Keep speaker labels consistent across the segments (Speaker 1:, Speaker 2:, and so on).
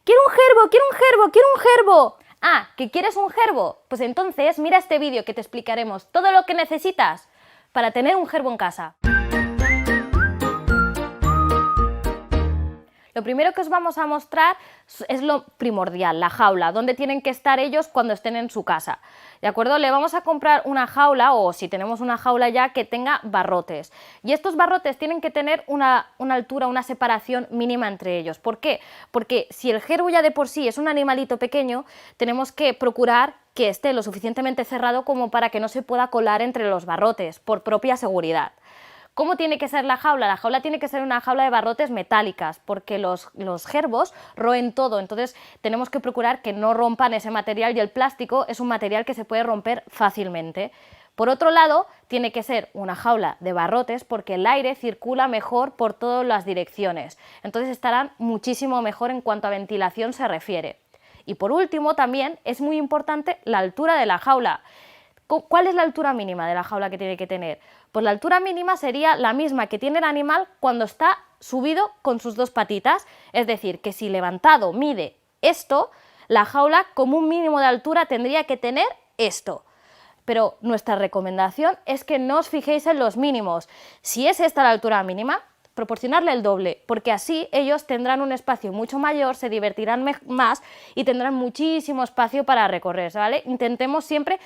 Speaker 1: quiero un gerbo, quiero un gerbo, quiero un gerbo. Ah, ¿que quieres un gerbo? Pues entonces mira este vídeo que te explicaremos todo lo que necesitas para tener un gerbo en casa. Lo primero que os vamos a mostrar es lo primordial, la jaula, donde tienen que estar ellos cuando estén en su casa. ¿De acuerdo? Le vamos a comprar una jaula, o si tenemos una jaula ya, que tenga barrotes. Y estos barrotes tienen que tener una altura, una separación mínima entre ellos. ¿Por qué? Porque si el gerbo ya de por sí es un animalito pequeño, tenemos que procurar que esté lo suficientemente cerrado como para que no se pueda colar entre los barrotes, por propia seguridad. ¿Cómo tiene que ser la jaula? La jaula tiene que ser una jaula de barrotes metálicas, porque los gerbos roen todo, entonces tenemos que procurar que no rompan ese material, y el plástico es un material que se puede romper fácilmente. Por otro lado, tiene que ser una jaula de barrotes porque el aire circula mejor por todas las direcciones, entonces estarán muchísimo mejor en cuanto a ventilación se refiere. Y por último, también es muy importante la altura de la jaula. ¿Cuál es la altura mínima de la jaula que tiene que tener? Pues la altura mínima sería la misma que tiene el animal cuando está subido con sus dos patitas, es decir, que si levantado mide esto, la jaula como un mínimo de altura tendría que tener esto. Pero nuestra recomendación es que no os fijéis en los mínimos. Si es esta la altura mínima, proporcionarle el doble, porque así ellos tendrán un espacio mucho mayor, se divertirán más y tendrán muchísimo espacio para recorrer, ¿vale? Intentemos siempre,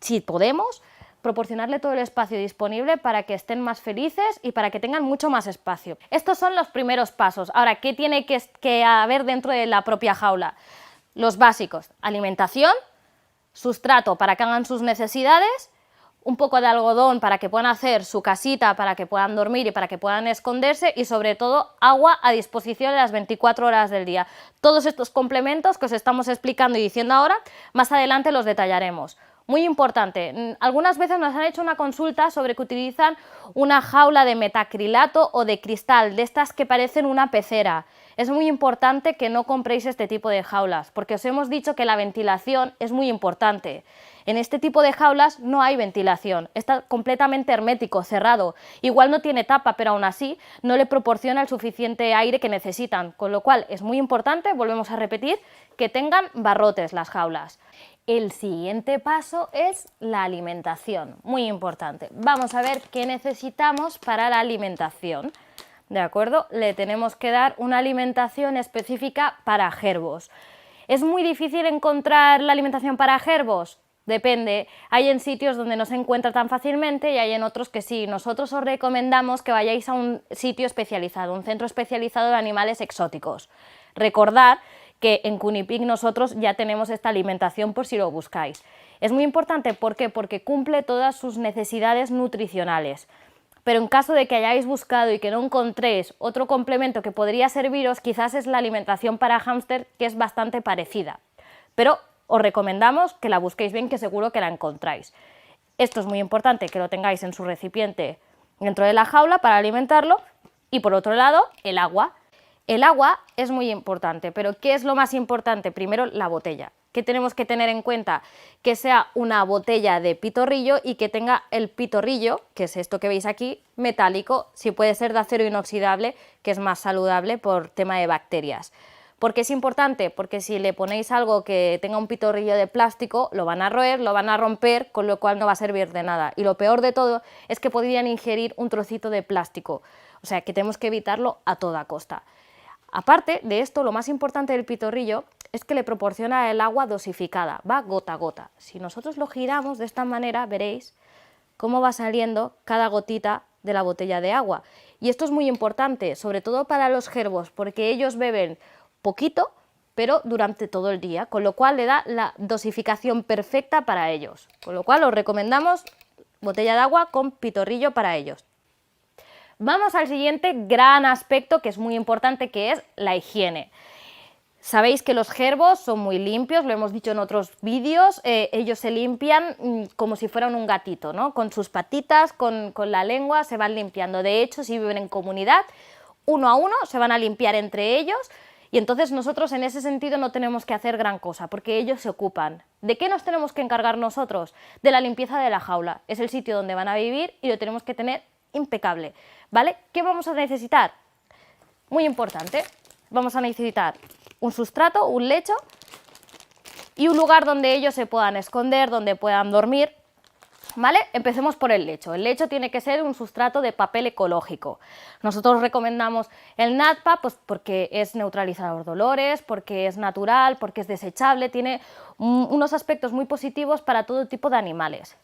Speaker 1: si podemos, proporcionarle todo el espacio disponible para que estén más felices y para que tengan mucho más espacio. Estos son los primeros pasos. Ahora, ¿qué tiene que haber dentro de la propia jaula? Los básicos: alimentación, sustrato para que hagan sus necesidades, un poco de algodón para que puedan hacer su casita, para que puedan dormir y para que puedan esconderse, y sobre todo agua a disposición de las 24 horas del día. Todos estos complementos que os estamos explicando y diciendo ahora, más adelante los detallaremos. Muy importante, algunas veces nos han hecho una consulta sobre que utilizan una jaula de metacrilato o de cristal, de estas que parecen una pecera. Es muy importante que no compréis este tipo de jaulas, porque os hemos dicho que la ventilación es muy importante. En este tipo de jaulas no hay ventilación, está completamente hermético, cerrado. Igual no tiene tapa, pero aún así no le proporciona el suficiente aire que necesitan, con lo cual es muy importante, volvemos a repetir, que tengan barrotes las jaulas. El siguiente paso es la alimentación, muy importante. Vamos a ver qué necesitamos para la alimentación. ¿De acuerdo? Le tenemos que dar una alimentación específica para gerbos. ¿Es muy difícil encontrar la alimentación para gerbos? Depende, hay en sitios donde no se encuentra tan fácilmente y hay en otros que sí. Nosotros os recomendamos que vayáis a un sitio especializado, un centro especializado de animales exóticos. Recordad que en Cunipic nosotros ya tenemos esta alimentación por si lo buscáis. Es muy importante, ¿por qué? Porque cumple todas sus necesidades nutricionales. Pero en caso de que hayáis buscado y que no encontréis otro complemento que podría serviros, quizás es la alimentación para hámster, que es bastante parecida. Pero os recomendamos que la busquéis bien, que seguro que la encontráis. Esto es muy importante, que lo tengáis en su recipiente dentro de la jaula para alimentarlo. Y por otro lado, el agua. El agua es muy importante, pero ¿qué es lo más importante? Primero, la botella. ¿Qué tenemos que tener en cuenta? Que sea una botella de pitorrillo y que tenga el pitorrillo, que es esto que veis aquí, metálico, si puede ser de acero inoxidable, que es más saludable por tema de bacterias. ¿Por qué es importante? Porque si le ponéis algo que tenga un pitorrillo de plástico, lo van a roer, lo van a romper, con lo cual no va a servir de nada. Y lo peor de todo es que podrían ingerir un trocito de plástico, o sea que tenemos que evitarlo a toda costa. Aparte de esto, lo más importante del pitorrillo es que le proporciona el agua dosificada, va gota a gota. Si nosotros lo giramos de esta manera, veréis cómo va saliendo cada gotita de la botella de agua. Y esto es muy importante, sobre todo para los gerbos, porque ellos beben poquito, pero durante todo el día, con lo cual le da la dosificación perfecta para ellos. Con lo cual os recomendamos botella de agua con pitorrillo para ellos. Vamos al siguiente gran aspecto que es muy importante, que es la higiene. Sabéis que los gerbos son muy limpios, lo hemos dicho en otros vídeos, ellos se limpian como si fueran un gatito, ¿no? Con sus patitas, con la lengua se van limpiando. De hecho, si viven en comunidad, uno a uno se van a limpiar entre ellos, y entonces nosotros en ese sentido no tenemos que hacer gran cosa, porque ellos se ocupan. ¿De qué nos tenemos que encargar nosotros? De la limpieza de la jaula. Es el sitio donde van a vivir y lo tenemos que tener impecable, ¿vale? ¿Qué vamos a necesitar? Muy importante, vamos a necesitar un sustrato, un lecho y un lugar donde ellos se puedan esconder, donde puedan dormir. ¿Vale? Empecemos por el lecho. El lecho tiene que ser un sustrato de papel ecológico. Nosotros recomendamos el NATPA pues porque es neutralizador de olores, porque es natural, porque es desechable, tiene unos aspectos muy positivos para todo tipo de animales.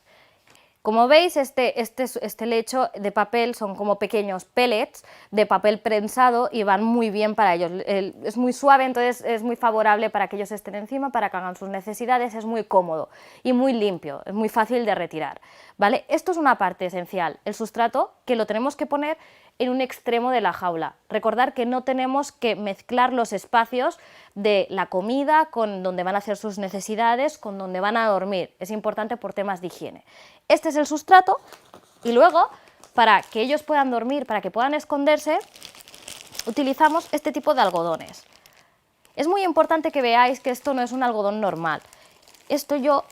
Speaker 1: Como veis, este lecho de papel son como pequeños pellets de papel prensado y van muy bien para ellos. Es muy suave, entonces es muy favorable para que ellos estén encima, para que hagan sus necesidades, es muy cómodo y muy limpio, es muy fácil de retirar, ¿vale? Esto es una parte esencial, el sustrato que lo tenemos que poner en un extremo de la jaula. Recordar que no tenemos que mezclar los espacios de la comida con donde van a hacer sus necesidades, con donde van a dormir. Es importante por temas de higiene. Este es el sustrato y luego, para que ellos puedan dormir, para que puedan esconderse, utilizamos este tipo de algodones. Es muy importante que veáis que esto no es un algodón normal. Esto yo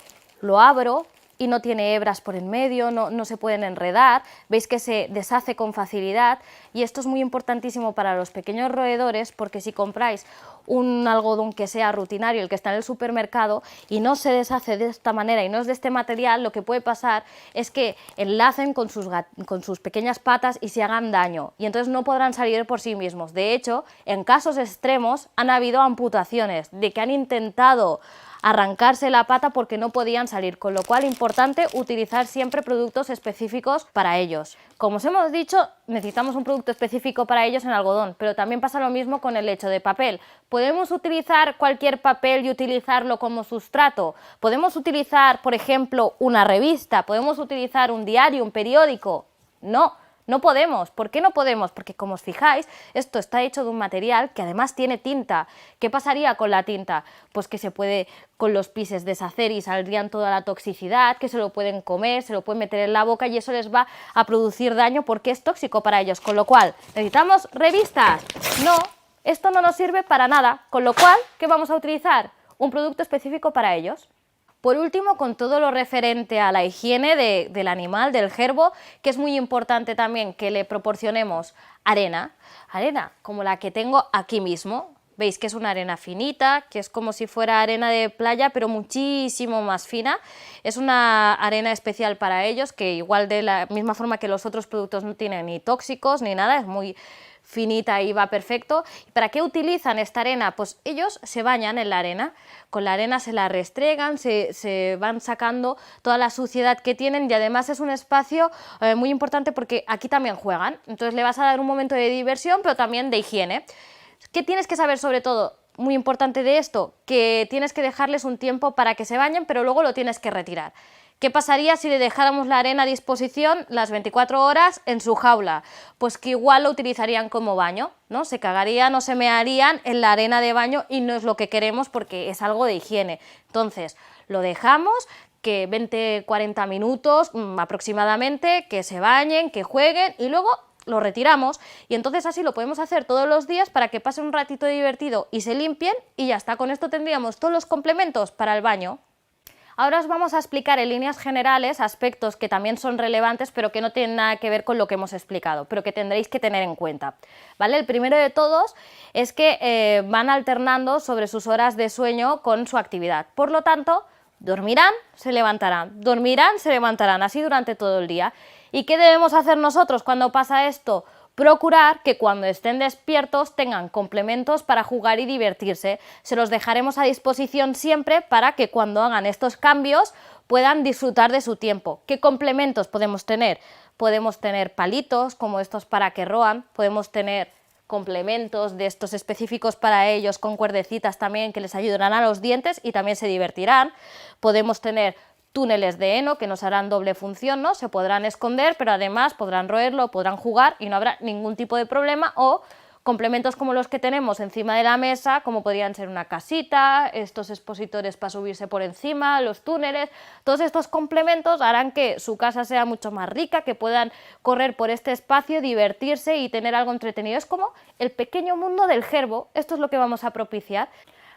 Speaker 1: lo abro y no tiene hebras por en medio, no se pueden enredar, veis que se deshace con facilidad y esto es muy importantísimo para los pequeños roedores porque si compráis un algodón que sea rutinario, el que está en el supermercado, y no se deshace de esta manera y no es de este material, lo que puede pasar es que enlacen con sus pequeñas patas y se hagan daño y entonces no podrán salir por sí mismos. De hecho, en casos extremos han habido amputaciones de que han intentado arrancarse la pata porque no podían salir, con lo cual importante utilizar siempre productos específicos para ellos. Como os hemos dicho, necesitamos un producto específico para ellos en algodón, pero también pasa lo mismo con el lecho de papel. ¿Podemos utilizar cualquier papel y utilizarlo como sustrato? ¿Podemos utilizar, por ejemplo, una revista? ¿Podemos utilizar un diario, un periódico? No. No podemos. ¿Por qué no podemos? Porque como os fijáis, esto está hecho de un material que además tiene tinta. ¿Qué pasaría con la tinta? Pues que se puede con los pises deshacer y saldrían toda la toxicidad, que se lo pueden comer, se lo pueden meter en la boca y eso les va a producir daño porque es tóxico para ellos. Con lo cual, ¿necesitamos revistas? No, esto no nos sirve para nada. Con lo cual, ¿qué vamos a utilizar? Un producto específico para ellos. Por último, con todo lo referente a la higiene del animal, del gerbo, que es muy importante también que le proporcionemos arena como la que tengo aquí mismo. Veis que es una arena finita, que es como si fuera arena de playa, pero muchísimo más fina. Es una arena especial para ellos, que igual de la misma forma que los otros productos no tienen ni tóxicos ni nada, es muy finita y va perfecto. ¿Para qué utilizan esta arena? Pues ellos se bañan en la arena, con la arena se la restregan, se van sacando toda la suciedad que tienen y además es un espacio muy importante porque aquí también juegan, entonces le vas a dar un momento de diversión pero también de higiene. ¿Qué tienes que saber sobre todo? Muy importante de esto, que tienes que dejarles un tiempo para que se bañen pero luego lo tienes que retirar. ¿Qué pasaría si le dejáramos la arena a disposición las 24 horas en su jaula? Pues que igual lo utilizarían como baño, ¿no? Se cagarían o se mearían en la arena de baño y no es lo que queremos porque es algo de higiene. Entonces, lo dejamos que 20-40 minutos aproximadamente, que se bañen, que jueguen y luego lo retiramos y entonces así lo podemos hacer todos los días para que pasen un ratito divertido y se limpien y ya está. Con esto tendríamos todos los complementos para el baño. Ahora os vamos a explicar en líneas generales aspectos que también son relevantes pero que no tienen nada que ver con lo que hemos explicado, pero que tendréis que tener en cuenta, ¿vale? El primero de todos es que van alternando sobre sus horas de sueño con su actividad, por lo tanto, dormirán, se levantarán, así durante todo el día. ¿Y qué debemos hacer nosotros cuando pasa esto? Procurar que cuando estén despiertos tengan complementos para jugar y divertirse. Se los dejaremos a disposición siempre para que cuando hagan estos cambios puedan disfrutar de su tiempo. ¿Qué complementos podemos tener? Podemos tener palitos como estos para que roan, podemos tener complementos de estos específicos para ellos con cuerdecitas también que les ayudarán a los dientes y también se divertirán. Podemos tener túneles de heno que nos harán doble función, ¿no? Se podrán esconder, pero además podrán roerlo, podrán jugar y no habrá ningún tipo de problema, o complementos como los que tenemos encima de la mesa, como podrían ser una casita, estos expositores para subirse por encima, los túneles. Todos estos complementos harán que su casa sea mucho más rica, que puedan correr por este espacio, divertirse y tener algo entretenido. Es como el pequeño mundo del gerbo, esto es lo que vamos a propiciar.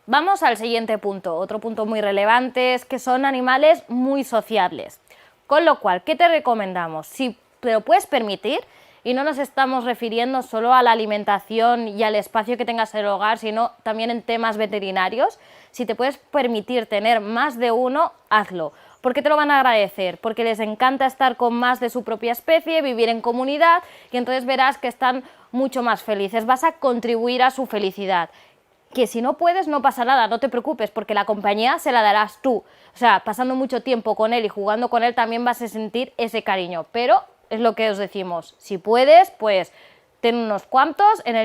Speaker 1: Vamos al siguiente punto, otro punto muy relevante es que son animales muy sociables, con lo cual, ¿qué te recomendamos? Si te lo puedes permitir, Y no nos estamos refiriendo solo a la alimentación y al espacio que tengas en el hogar, sino también en temas veterinarios. Si te puedes permitir tener más de uno, hazlo. ¿Por qué te lo van a agradecer? Porque les encanta estar con más de su propia especie, vivir en comunidad, y entonces verás que están mucho más felices. Vas a contribuir a su felicidad. Que si no puedes, no pasa nada, no te preocupes, porque la compañía se la darás tú. O sea, pasando mucho tiempo con él y jugando con él también vas a sentir ese cariño. Pero es lo que os decimos, si puedes, pues ten unos cuantos en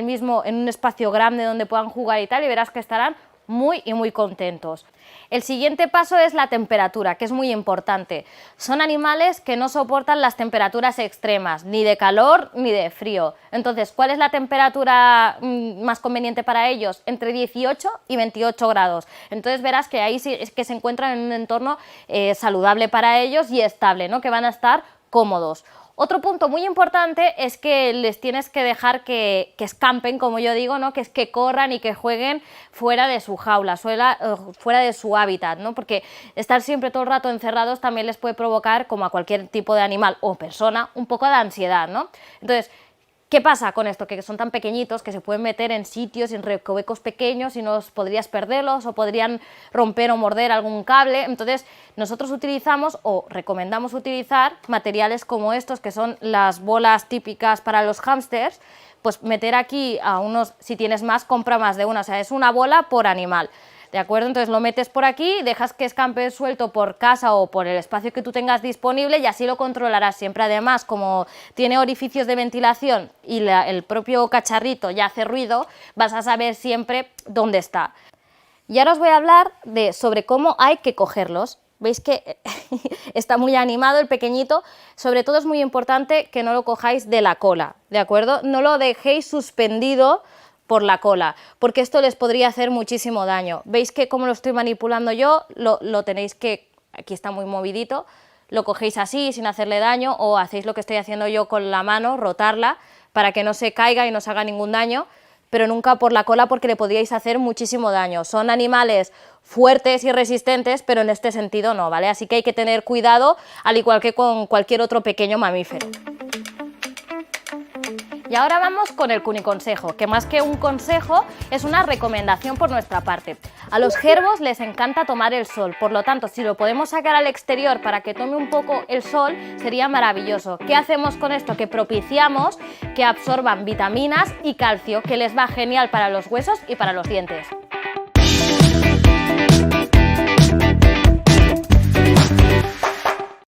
Speaker 1: un espacio grande donde puedan jugar y tal, y verás que estarán muy contentos. El siguiente paso es la temperatura, que es muy importante. Son animales que no soportan las temperaturas extremas, ni de calor ni de frío. Entonces, ¿cuál es la temperatura más conveniente para ellos? Entre 18 y 28 grados. Entonces verás que ahí sí es que se encuentran en un entorno saludable para ellos y estable, ¿no? Que van a estar cómodos. Otro punto muy importante es que les tienes que dejar que escampen, como yo digo, ¿no? Que es que corran y que jueguen fuera de su jaula, fuera de su hábitat, ¿no? Porque estar siempre todo el rato encerrados también les puede provocar, como a cualquier tipo de animal o persona, un poco de ansiedad, ¿no? Entonces, ¿qué pasa con esto? Que son tan pequeñitos que se pueden meter en sitios, en recovecos pequeños y no podrías perderlos o podrían romper o morder algún cable. Entonces nosotros utilizamos o recomendamos utilizar materiales como estos, que son las bolas típicas para los hámsters. Pues meter aquí a unos, si tienes más, compra más de una, o sea, es una bola por animal. ¿De acuerdo? Entonces lo metes por aquí, dejas que escampe suelto por casa o por el espacio que tú tengas disponible y así lo controlarás siempre. Además, como tiene orificios de ventilación y el propio cacharrito ya hace ruido, vas a saber siempre dónde está. Y ahora os voy a hablar sobre cómo hay que cogerlos. Veis que está muy animado el pequeñito. Sobre todo es muy importante que no lo cojáis de la cola, ¿de acuerdo? No lo dejéis suspendido por la cola, porque esto les podría hacer muchísimo daño. Veis que como lo estoy manipulando yo, lo tenéis que, aquí está muy movidito, lo cogéis así sin hacerle daño, o hacéis lo que estoy haciendo yo con la mano, rotarla, para que no se caiga y no se haga ningún daño, pero nunca por la cola porque le podríais hacer muchísimo daño. Son animales fuertes y resistentes, pero en este sentido no, ¿vale? Así que hay que tener cuidado, al igual que con cualquier otro pequeño mamífero. Y ahora vamos con el cuniconsejo, que más que un consejo es una recomendación por nuestra parte. A los jerbos les encanta tomar el sol, por lo tanto, si lo podemos sacar al exterior para que tome un poco el sol, sería maravilloso. ¿Qué hacemos con esto? Que propiciamos que absorban vitaminas y calcio, que les va genial para los huesos y para los dientes.